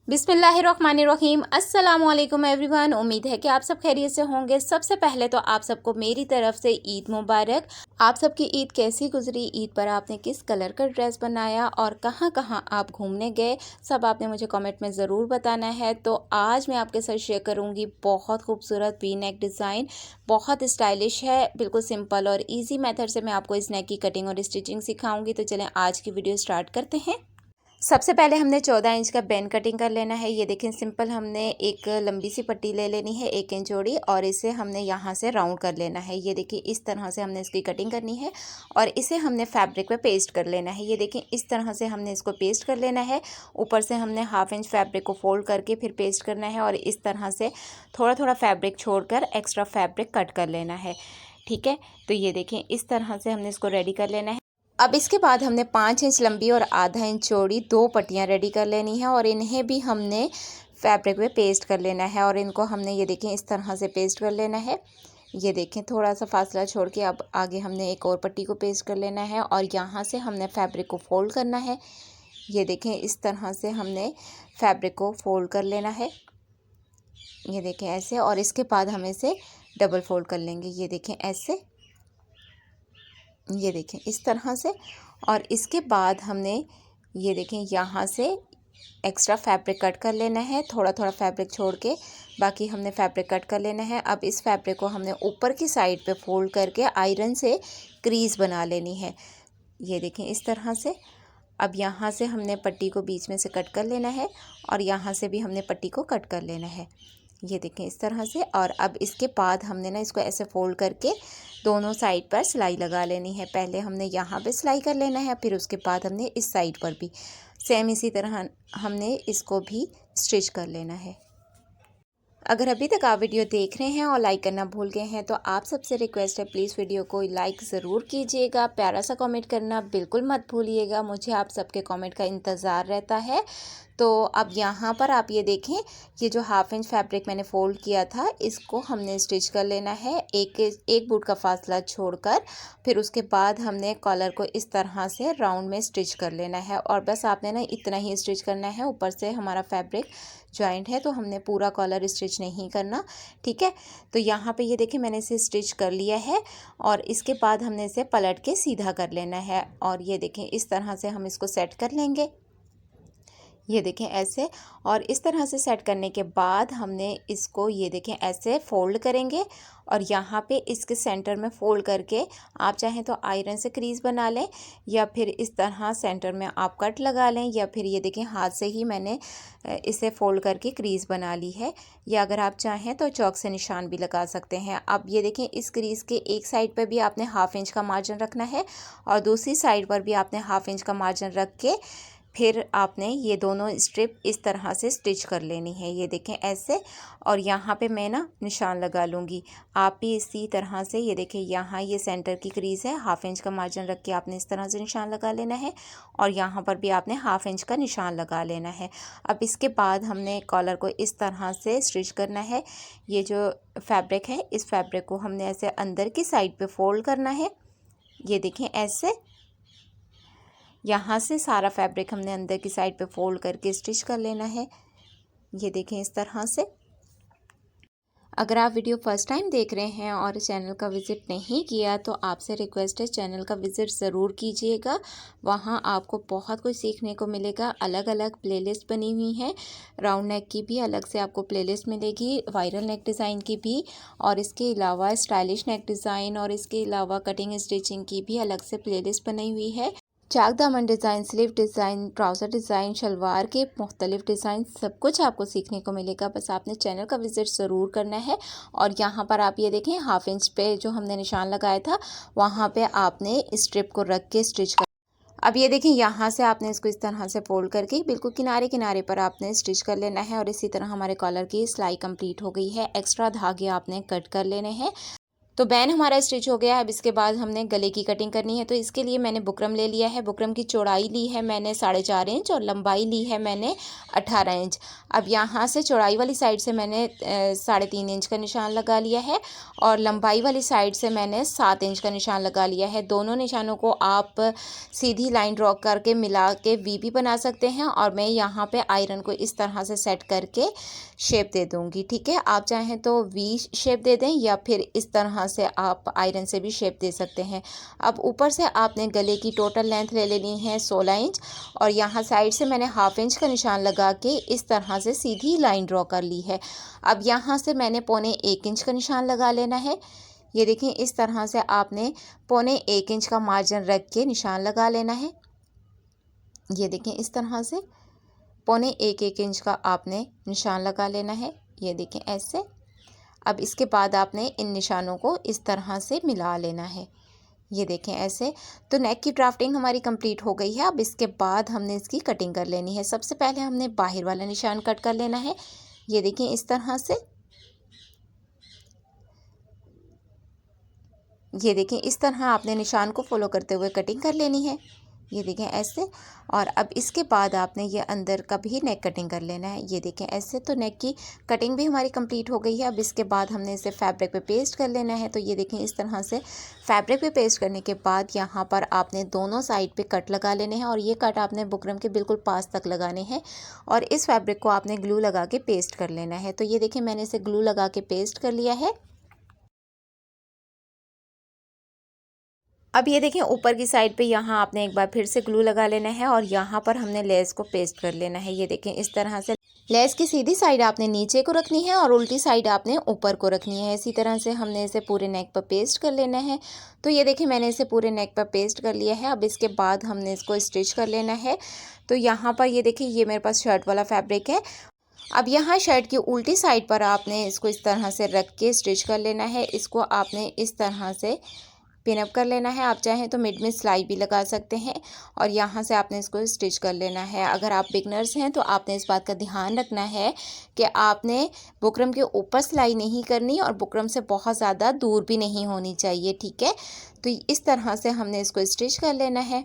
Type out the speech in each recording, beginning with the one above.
बिस्मिल्लाहिर्रहमानिर्रहीम। अस्सलामुअलैकुम एवरीवन। उम्मीद है कि आप सब खैरियत से होंगे। सबसे पहले तो आप सबको मेरी तरफ से ईद मुबारक। आप सबकी ईद कैसी गुजरी, ईद पर आपने किस कलर का ड्रेस बनाया और कहाँ कहाँ आप घूमने गए, सब आपने मुझे कमेंट में ज़रूर बताना है। तो आज मैं आपके साथ शेयर करूँगी बहुत खूबसूरत वी नेक डिज़ाइन, बहुत स्टाइलिश है, बिल्कुल सिंपल और ईजी मेथड से मैं आपको इस नेक की कटिंग और स्टिचिंग सिखाऊंगी। तो चलें आज की वीडियो स्टार्ट करते हैं। सबसे पहले हमने 14 इंच का बेन कटिंग कर लेना है। ये देखें, सिंपल हमने एक लंबी सी पट्टी ले लेनी है 1 इंच चौड़ी और इसे हमने यहाँ से राउंड कर लेना है। ये देखिए इस तरह से हमने इसकी कटिंग करनी है और इसे हमने फैब्रिक पे पेस्ट कर लेना है। ये देखें इस तरह से हमने इसको पेस्ट कर लेना है। ऊपर से हमने हाफ इंच फैब्रिक को फोल्ड करके फिर पेस्ट करना है और इस तरह से थोड़ा थोड़ा फैब्रिक छोड़कर एक्स्ट्रा फैब्रिक कट कर लेना है। ठीक है, तो ये देखें इस तरह से हमने इसको रेडी कर लेना है। अब इसके बाद हमने 5 इंच लंबी और आधा इंच चौड़ी 2 पट्टियाँ रेडी कर लेनी है और इन्हें भी हमने फैब्रिक में पेस्ट कर लेना है और इनको हमने ये देखें इस तरह से पेस्ट कर लेना है। ये देखें थोड़ा सा फासला छोड़ के अब आगे हमने एक और पट्टी को पेस्ट कर लेना है और यहाँ से हमने फैब्रिक को फोल्ड करना है। ये देखें इस तरह से हमने फैब्रिक को फोल्ड कर लेना है। ये देखें ऐसे, और इसके बाद हम इसे डबल फोल्ड कर लेंगे। ये देखें ऐसे, ये देखें इस तरह से, और इसके बाद हमने ये देखें यहाँ से एक्स्ट्रा फैब्रिक कट कर लेना है। थोड़ा थोड़ा फैब्रिक छोड़ के बाकी हमने फैब्रिक कट कर लेना है। अब इस फैब्रिक को हमने ऊपर की साइड पे फोल्ड करके आयरन से क्रीज बना लेनी है। ये देखें इस तरह से। अब यहाँ से हमने पट्टी को बीच में से कट कर लेना है और यहाँ से भी हमने पट्टी को कट कर लेना है। ये देखें इस तरह से। और अब इसके बाद हमने ना इसको ऐसे फोल्ड करके दोनों साइड पर सिलाई लगा लेनी है। पहले हमने यहाँ पे सिलाई कर लेना है, फिर उसके बाद हमने इस साइड पर भी सेम इसी तरह हमने इसको भी स्टिच कर लेना है। अगर अभी तक आप वीडियो देख रहे हैं और लाइक करना भूल गए हैं तो आप सबसे रिक्वेस्ट है, प्लीज़ वीडियो को लाइक ज़रूर कीजिएगा, प्यारा सा कमेंट करना बिल्कुल मत भूलिएगा। मुझे आप सबके कमेंट का इंतज़ार रहता है। तो अब यहाँ पर आप ये देखें, ये जो हाफ इंच फैब्रिक मैंने फ़ोल्ड किया था इसको हमने स्टिच कर लेना है एक बूट का फासला छोड़कर। फिर उसके बाद हमने कॉलर को इस तरह से राउंड में स्टिच कर लेना है और बस आपने ना इतना ही स्टिच करना है। ऊपर से हमारा फैब्रिक जॉइंट है तो हमने पूरा कॉलर स्टिच नहीं करना। ठीक है, तो यहाँ पे ये देखें मैंने इसे स्टिच कर लिया है और इसके बाद हमने इसे पलट के सीधा कर लेना है और ये देखें इस तरह से हम इसको सेट कर लेंगे। ये देखें ऐसे, और इस तरह से सेट करने के बाद हमने इसको ये देखें ऐसे फोल्ड करेंगे और यहाँ पे इसके सेंटर में फोल्ड करके आप चाहें तो आयरन से क्रीज बना लें या फिर इस तरह सेंटर में आप कट लगा लें, या फिर ये देखें हाथ से ही मैंने इसे फोल्ड करके क्रीज बना ली है, या अगर आप चाहें तो चौक से निशान भी लगा सकते हैं। अब ये देखें इस क्रीज के एक साइड पर भी आपने हाफ इंच का मार्जिन रखना है और दूसरी साइड पर भी आपने हाफ इंच का मार्जिन रख के फिर आपने ये दोनों स्ट्रिप इस तरह से स्टिच कर लेनी है। ये देखें ऐसे, और यहाँ पे मैं ना निशान लगा लूँगी, आप भी इसी तरह से। ये देखें यहाँ ये सेंटर की क्रीज है, हाफ इंच का मार्जिन रख के आपने इस तरह से निशान लगा लेना है और यहाँ पर भी आपने हाफ इंच का निशान लगा लेना है। अब इसके बाद हमने कॉलर को इस तरह से स्टिच करना है। ये जो फैब्रिक है इस फैब्रिक को हमने ऐसे अंदर की साइड पर फोल्ड करना है। ये देखें ऐसे, यहाँ से सारा फैब्रिक हमने अंदर की साइड पे फोल्ड करके स्टिच कर लेना है। ये देखें इस तरह से। अगर आप वीडियो फर्स्ट टाइम देख रहे हैं और चैनल का विज़िट नहीं किया तो आपसे रिक्वेस्ट है चैनल का विज़िट ज़रूर कीजिएगा। वहाँ आपको बहुत कुछ सीखने को मिलेगा। अलग अलग प्लेलिस्ट बनी हुई हैं, राउंड नेक की भी अलग से आपको प्लेलिस्ट मिलेगी, वायरल नेक डिज़ाइन की भी, और इसके अलावा स्टाइलिश नेक डिज़ाइन और इसके अलावा कटिंग स्टिचिंग की भी अलग से प्लेलिस्ट बनी हुई है। चाक दामन design, sleeve design, trouser design, shalwar के मुख्तलिफ डिज़ाइन, सब कुछ आपको सीखने को मिलेगा। बस आपने चैनल का विज़िट ज़रूर करना है। और यहाँ पर आप ये देखें हाफ इंच पे जो हमने निशान लगाया था वहाँ पे आपने स्ट्रिप को रख के स्टिच कर। अब ये देखें यहाँ से आपने इसको इस तरह से फोल्ड करके बिल्कुल किनारे किनारे पर आपने स्टिच कर लेना है और इसी तरह हमारे कॉलर की सिलाई कंप्लीट हो गई है। एक्स्ट्रा धागे आपने कट कर लेने हैं। तो बैन हमारा स्टिच हो गया है। अब इसके बाद हमने गले की कटिंग करनी है। तो इसके लिए मैंने बुकरम ले लिया है। बुकरम की चौड़ाई ली है मैंने 4.5 इंच और लंबाई ली है मैंने 18 इंच। अब यहाँ से चौड़ाई वाली साइड से मैंने 3.5 इंच का निशान लगा लिया है और लंबाई वाली साइड से मैंने 7 इंच का निशान लगा लिया है। दोनों निशानों को आप सीधी लाइन ड्रॉ करके मिला के वी भी बना सकते हैं और मैं यहाँ पे आयरन को इस तरह से सेट करके शेप दे दूँगी। ठीक है, आप चाहें तो वी शेप दे दें या फिर इस तरह से आप आयरन से भी शेप दे सकते हैं। अब ऊपर से आपने गले की टोटल लेंथ ले लेनी है 16 इंच और यहाँ साइड से मैंने 1/2 इंच का निशान लगा के इस तरह से सीधी लाइन ड्रॉ कर ली है। अब यहाँ से मैंने 1.25 इंच का निशान लगा लेना है। ये देखिए इस तरह से आपने 1.25 इंच का मार्जिन रख के निशान लगा लेना है। ये देखें इस तरह से 1.25 इंच का आपने निशान लगा लेना है। ये देखें ऐसे। अब इसके बाद आपने इन निशानों को इस तरह से मिला लेना है। ये देखें ऐसे। तो नेक की ड्राफ्टिंग हमारी कंप्लीट हो गई है। अब इसके बाद हमने इसकी कटिंग कर लेनी है। सबसे पहले हमने बाहर वाला निशान कट कर लेना है। ये देखें इस तरह से। ये देखें इस तरह आपने निशान को फॉलो करते हुए कटिंग कर लेनी है। ये देखें ऐसे। और अब इसके बाद आपने ये अंदर का भी नेक कटिंग कर लेना है। ये देखें ऐसे। तो नेक की कटिंग भी हमारी कंप्लीट हो गई है। अब इसके बाद हमने इसे फैब्रिक पे पेस्ट कर लेना है। तो ये देखें इस तरह से फैब्रिक पे पेस्ट करने के बाद यहाँ पर आपने दोनों साइड पे कट लगा लेने हैं और ये कट आपने बुकरम के बिल्कुल पास तक लगाने हैं और इस फैब्रिक को आपने ग्लू लगा के पेस्ट कर लेना है। तो ये देखें मैंने इसे ग्लू लगा के पेस्ट कर लिया है। अब ये देखें ऊपर की साइड पे यहाँ आपने एक बार फिर से ग्लू लगा लेना है और यहाँ पर हमने लेस को पेस्ट कर लेना है। ये देखें इस तरह से लेस की सीधी साइड आपने नीचे को रखनी है और उल्टी साइड आपने ऊपर को रखनी है। इसी तरह से हमने इसे पूरे नेक पर पेस्ट कर लेना है। तो ये देखें मैंने इसे पूरे नेक पर पेस्ट कर लिया है। अब इसके बाद हमने इसको स्टिच कर लेना है। तो यहाँ पर ये देखिए ये मेरे पास शर्ट वाला फैब्रिक है। अब यहाँ शर्ट की उल्टी साइड पर आपने इसको इस तरह से रख के स्टिच कर लेना है। इसको आपने इस तरह से पिन अप कर लेना है। आप चाहें तो मिड में सिलाई भी लगा सकते हैं और यहाँ से आपने इसको स्टिच कर लेना है। अगर आप बिगनर्स हैं तो आपने इस बात का ध्यान रखना है कि आपने बुकरम के ऊपर सिलाई नहीं करनी और बुकरम से बहुत ज़्यादा दूर भी नहीं होनी चाहिए। ठीक है, तो इस तरह से हमने इसको स्टिच कर लेना है।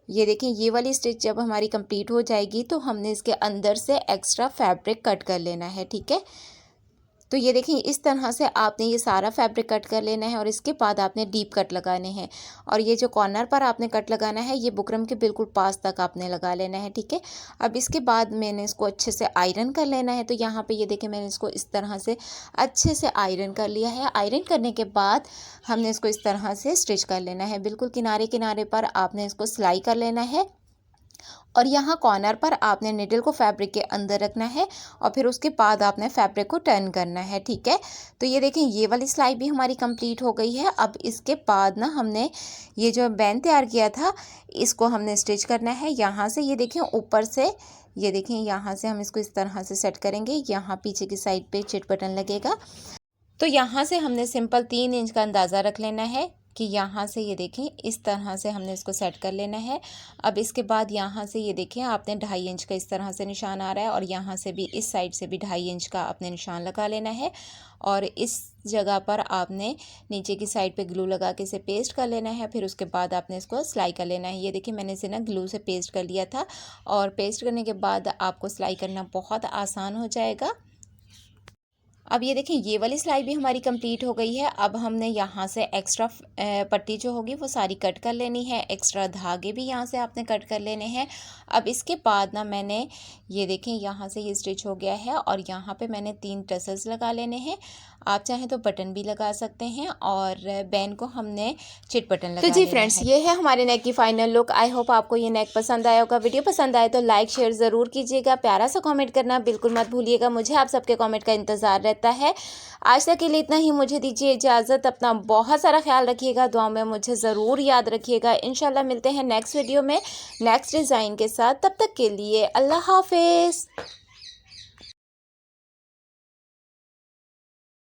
ये देखें ये वाली स्टिच जब हमारी कंप्लीट हो जाएगी तो हमने इसके अंदर से एक्स्ट्रा फैब्रिक कट कर लेना है। ठीक है, तो ये देखें इस तरह से आपने ये सारा फैब्रिक कट कर लेना है और इसके बाद आपने डीप कट लगाने हैं और ये जो कॉर्नर पर आपने कट लगाना है ये बुकरम के बिल्कुल पास तक आपने लगा लेना है। ठीक है, अब इसके बाद मैंने इसको अच्छे से आयरन कर लेना है। तो यहाँ पे ये देखें मैंने इसको इस तरह से अच्छे से आयरन कर लिया है। आयरन करने के बाद हमने इसको इस तरह से स्टिच कर लेना है। बिल्कुल किनारे किनारे पर आपने इसको सिलाई कर लेना है और यहाँ कॉर्नर पर आपने निडल को फैब्रिक के अंदर रखना है और फिर उसके बाद आपने फैब्रिक को टर्न करना है। ठीक है, तो ये देखें ये वाली सिलाई भी हमारी कंप्लीट हो गई है। अब इसके बाद ना हमने ये जो बैंड तैयार किया था इसको हमने स्टिच करना है। यहाँ से ये देखें ऊपर से ये देखें यहाँ से हम इसको इस तरह से सेट करेंगे। यहाँ पीछे की साइड पे चिट बटन लगेगा। तो यहाँ से हमने सिंपल 3 इंच का अंदाज़ा रख लेना है कि यहाँ से ये देखें इस तरह से हमने इसको सेट कर लेना है। अब इसके बाद यहाँ से ये देखें आपने 2.5 इंच का इस तरह से निशान आ रहा है और यहाँ से भी इस साइड से भी 2.5 इंच का आपने निशान लगा लेना है और इस जगह पर आपने नीचे की साइड पे ग्लू लगा के इसे पेस्ट कर लेना है। फिर उसके बाद आपने इसको सिलाई कर लेना है। ये देखिए मैंने इसे ना ग्लू से पेस्ट कर लिया था और पेस्ट करने के बाद आपको सिलाई करना बहुत आसान हो जाएगा। अब ये देखें ये वाली सिलाई भी हमारी कंप्लीट हो गई है। अब हमने यहाँ से एक्स्ट्रा पट्टी जो होगी वो सारी कट कर लेनी है। एक्स्ट्रा धागे भी यहाँ से आपने कट कर लेने हैं। अब इसके बाद ना मैंने ये देखें यहाँ से ये स्टिच हो गया है और यहाँ पे मैंने 3 टसल्स लगा लेने हैं। आप चाहें तो बटन भी लगा सकते हैं और बैन को हमने चिट बटन लगा। तो जी फ्रेंड्स ये है हमारे नेक की फाइनल लुक। आई होप आपको ये नेक पसंद आया होगा। वीडियो पसंद आए तो लाइक शेयर ज़रूर कीजिएगा। प्यारा सा कमेंट करना बिल्कुल मत भूलिएगा। मुझे आप सबके कमेंट का इंतज़ार रहता है। आज तक के लिए इतना ही। मुझे दीजिए इजाज़त। अपना बहुत सारा ख्याल रखिएगा। दुआ में मुझे ज़रूर याद रखिएगा। इंशाल्लाह मिलते हैं नेक्स्ट वीडियो में नेक्स्ट डिज़ाइन के साथ। तब तक के लिए अल्लाह हाफिज़।